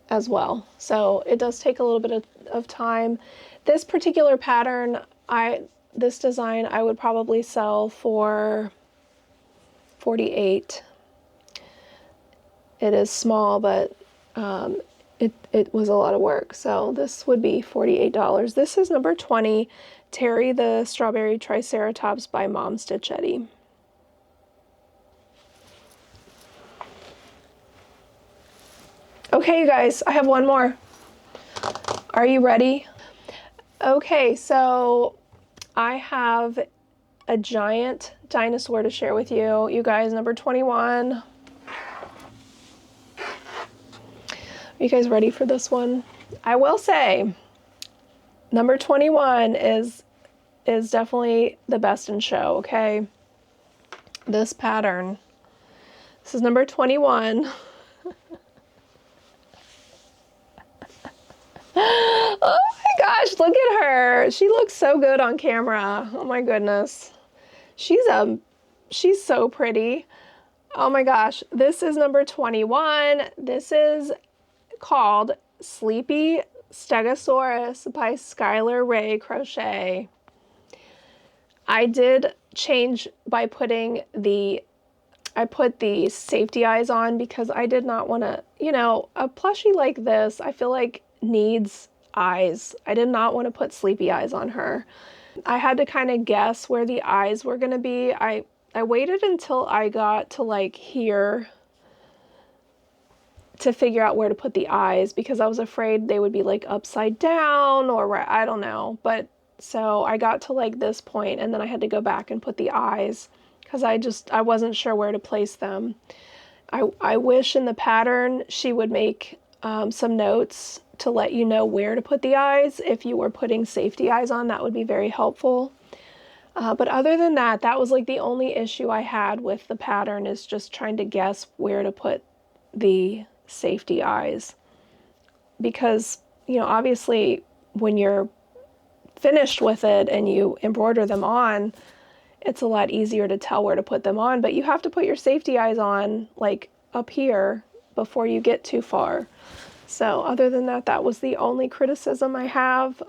as well. So it does take a little bit of time. This particular pattern, this design, I would probably sell for $48. It is small, but it was a lot of work. So this would be $48. This is number 20, Terry the Strawberry Triceratops by Mom Stitchetti. Okay, you guys, I have one more. Are you ready? Okay, so I have a giant dinosaur to share with you. You guys, number 21. Are you guys ready for this one? I will say, number 21 is definitely the best in show, okay? This pattern. This is number 21. Oh my gosh, look at her. She looks so good on camera. Oh my goodness. She's so pretty. Oh my gosh. This is number 21. This is called Sleepy Stegosaurus by Skylar Ray Crochet. I did change by putting I put the safety eyes on because I did not want to, you know, a plushie like this, I feel like needs eyes. I did not want to put sleepy eyes on her. I had to kind of guess where the eyes were going to be. I waited until I got to like here to figure out where to put the eyes because I was afraid they would be like upside down or I don't know. But so I got to like this point and then I had to go back and put the eyes because I wasn't sure where to place them. I wish in the pattern she would make some notes to let you know where to put the eyes. If you were putting safety eyes on, that would be very helpful. But other than that, that was like the only issue I had with the pattern, is just trying to guess where to put the safety eyes. Because, you know, obviously when you're finished with it and you embroider them on, it's a lot easier to tell where to put them on, but you have to put your safety eyes on like up here before you get too far. So other than that, that was the only criticism I have.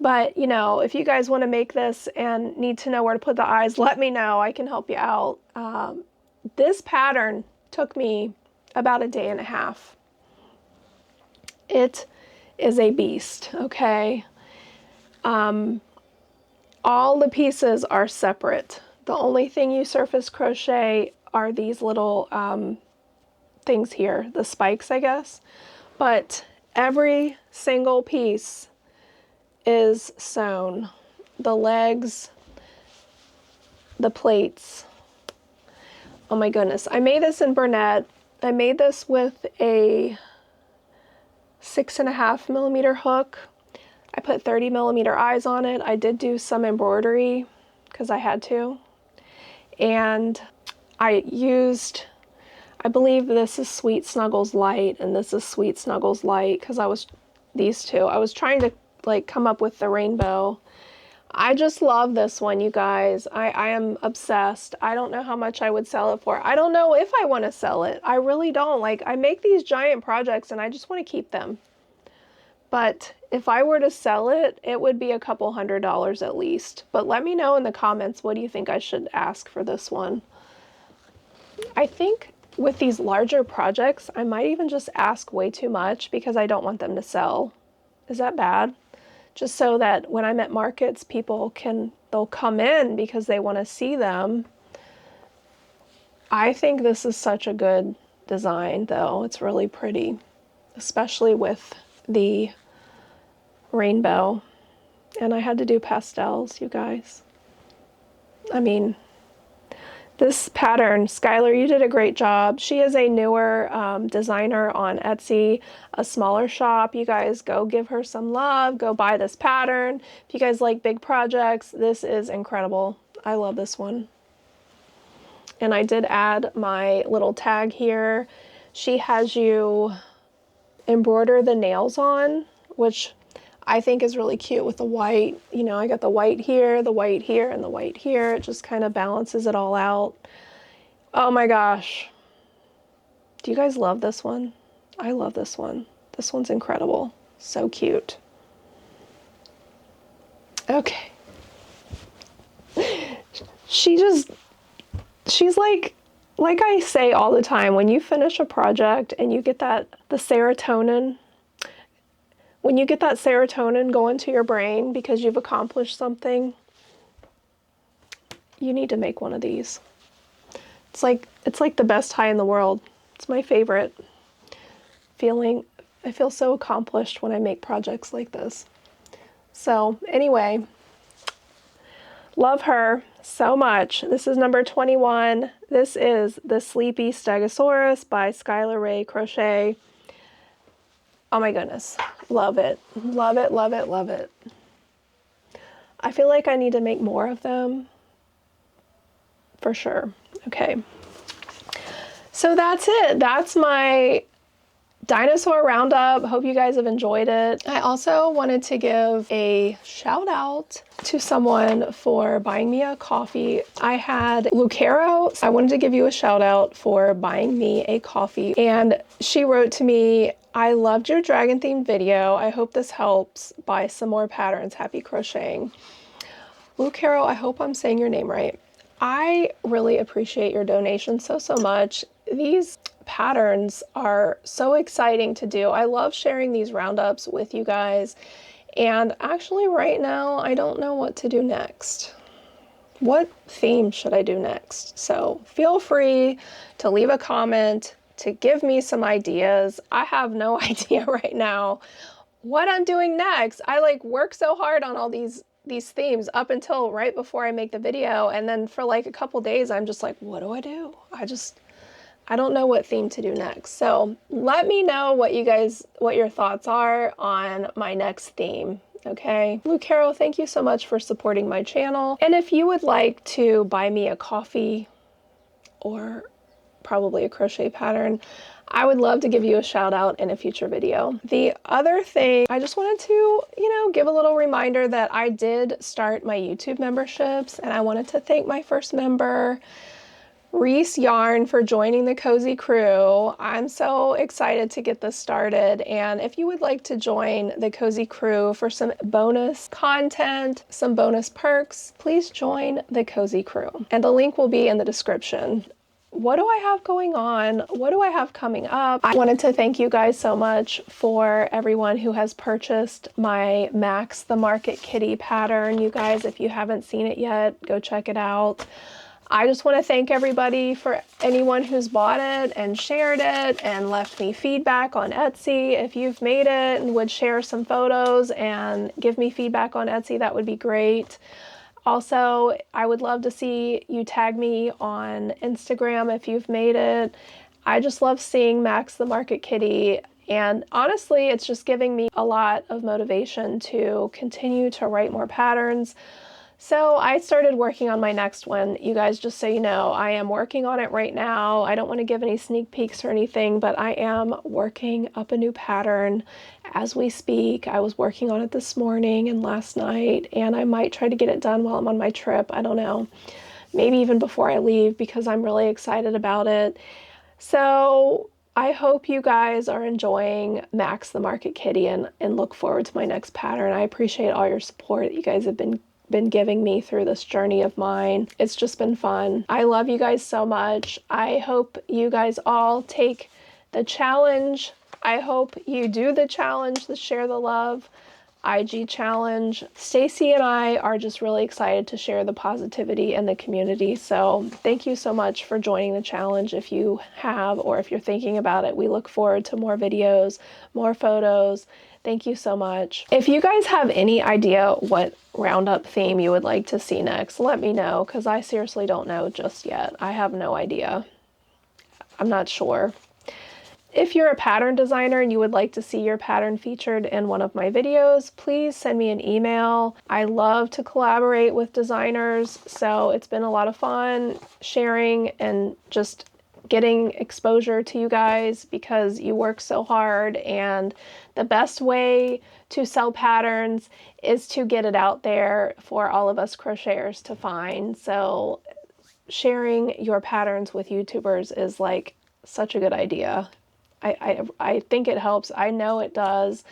But, you know, if you guys want to make this and need to know where to put the eyes, let me know. I can help you out. This pattern took me about a day and a half. It is a beast, okay? All the pieces are separate. The only thing you surface crochet are these little things here, the spikes, I guess. But every single piece is sewn. The legs, the plates. Oh my goodness. I made this in Burnett. I made this with a 6.5mm hook. I put 30mm eyes on it. I did do some embroidery because I had to. And I used, I believe this is Sweet Snuggles Light and this is Sweet Snuggles Light because I was, these two. I was trying to like come up with the rainbow. I just love this one, you guys. I am obsessed. I don't know how much I would sell it for. I don't know if I want to sell it. I really don't. Like, I make these giant projects and I just want to keep them. But if I were to sell it, it would be a couple $100s at least. But let me know in the comments, what do you think I should ask for this one? I think with these larger projects, I might even just ask way too much because I don't want them to sell. Is that bad? Just so that when I'm at markets, people they'll come in because they want to see them. I think this is such a good design though. It's really pretty, especially with the rainbow. And I had to do pastels, you guys. I mean, this pattern, Skylar, you did a great job. She is a newer designer on Etsy, a smaller shop. You guys go give her some love. Go buy this pattern. If you guys like big projects, this is incredible. I love this one. And I did add my little tag here. She has you embroider the nails on, which I think is really cute with the white. You know, I got the white here, and the white here. It just kind of balances it all out. Oh my gosh. Do you guys love this one? I love this one. This one's incredible. So cute. Okay. She's like I say all the time, when you finish a project and you get the serotonin, when you get that serotonin going to your brain because you've accomplished something, you need to make one of these. It's like the best high in the world. It's my favorite feeling. I feel so accomplished when I make projects like this. So anyway, love her so much. This is number 21. This is the Sleepy Stegosaurus by Skylar Ray Crochet. Oh my goodness. Love it. Love it, love it, love it. I feel like I need to make more of them. For sure. Okay. So that's it. That's my Dinosaur Roundup. Hope you guys have enjoyed it. I also wanted to give a shout out to someone for buying me a coffee. I had Lucero. I wanted to give you a shout out for buying me a coffee. And she wrote to me, I loved your dragon themed video. I hope this helps buy some more patterns. Happy crocheting. Lucero, I hope I'm saying your name right. I really appreciate your donation so much. These patterns are so exciting to do. I love sharing these roundups with you guys. And actually right now, I don't know what to do next. What theme should I do next? So feel free to leave a comment, to give me some ideas. I have no idea right now what I'm doing next. I like work so hard on all these themes up until right before I make the video. And then for like a couple days, I'm just like, what do? I don't know what theme to do next. So let me know what your thoughts are on my next theme. Okay. Lucero, thank you so much for supporting my channel. And if you would like to buy me a coffee or probably a crochet pattern, I would love to give you a shout out in a future video. The other thing, I just wanted to, give a little reminder that I did start my YouTube memberships, and I wanted to thank my first member, Reese Yarn, for joining the Cozy Crew. I'm so excited to get this started, and if you would like to join the Cozy Crew for some bonus content, some bonus perks, please join the Cozy Crew. And the link will be in the description. what do I have going on? What do I have coming up? I wanted to thank you guys so much for everyone who has purchased my Max the Market Kitty pattern. You guys, if you haven't seen it yet, go check it out. I just want to thank everybody for anyone who's bought it and shared it and left me feedback on Etsy. If you've made it and would share some photos and give me feedback on Etsy, that would be great. Also, I would love to see you tag me on Instagram if you've made it. I just love seeing Max the Market Kitty, and honestly, it's just giving me a lot of motivation to continue to write more patterns. So I started working on my next one. You guys, just so you know, I am working on it right now. I don't want to give any sneak peeks or anything, but I am working up a new pattern as we speak. I was working on it this morning and last night, and I might try to get it done while I'm on my trip. I don't know. Maybe even before I leave, because I'm really excited about it. So I hope you guys are enjoying Max the Market Kitty and look forward to my next pattern. I appreciate all your support that you guys have been giving me through this journey of mine. It's just been fun. I love you guys so much. I hope you guys all take the challenge. I hope you do the challenge, the Share the Love IG challenge. Stacy and I are just really excited to share the positivity in the community. So thank you so much for joining the challenge if you have, or if you're thinking about it. We look forward to more videos, more photos. Thank you so much. If you guys have any idea what Roundup theme you would like to see next, let me know, because I seriously don't know just yet. I have no idea. I'm not sure. If you're a pattern designer and you would like to see your pattern featured in one of my videos, please send me an email. I love to collaborate with designers, so it's been a lot of fun sharing and just getting exposure to you guys, because you work so hard, and the best way to sell patterns is to get it out there for all of us crocheters to find. So sharing your patterns with YouTubers is like such a good idea. I think it helps. I know it does.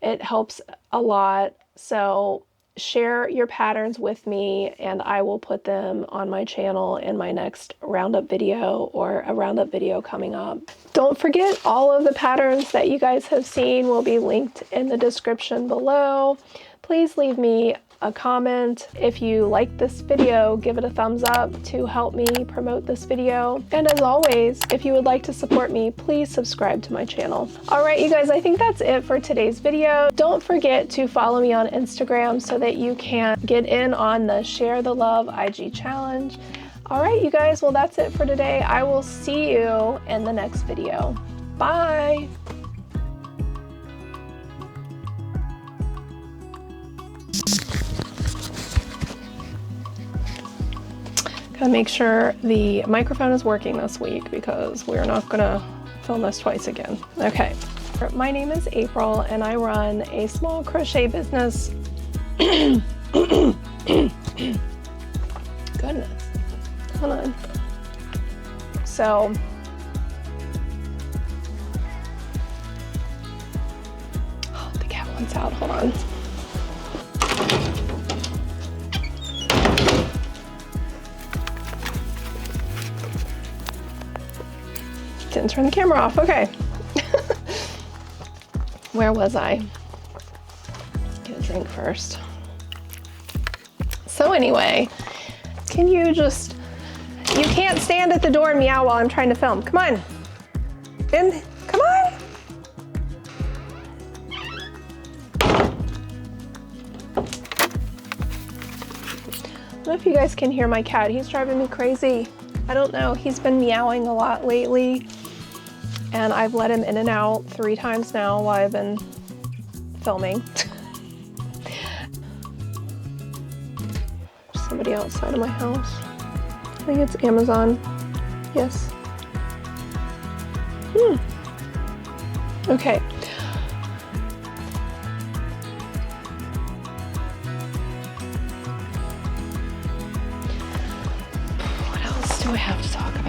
It helps a lot. So share your patterns with me, and I will put them on my channel in my next Roundup video, or a Roundup video coming up. Don't forget, all of the patterns that you guys have seen will be linked in the description below. Please leave me a comment. If you like this video, give it a thumbs up to help me promote this video. And as always, if you would like to support me, please subscribe to my channel. All right, you guys, I think that's it for today's video. Don't forget to follow me on Instagram so that you can get in on the Share the Love IG challenge. All right, you guys, well, that's it for today. I will see you in the next video. Bye. Gotta make sure the microphone is working this week, because we're not gonna film this twice again. Okay, my name is April and I run a small crochet business. Goodness, hold on. So, oh, the cat wants out, hold on. Didn't turn the camera off. Okay. Where was I? Get a drink first. So anyway, can you just, you can't stand at the door and meow while I'm trying to film. Come on. In, come on. I don't know if you guys can hear my cat. He's driving me crazy. I don't know. He's been meowing a lot lately, and I've let him in and out 3 times now while I've been filming. Somebody outside of my house. I think it's Amazon. Yes. Okay. What else do I have to talk about?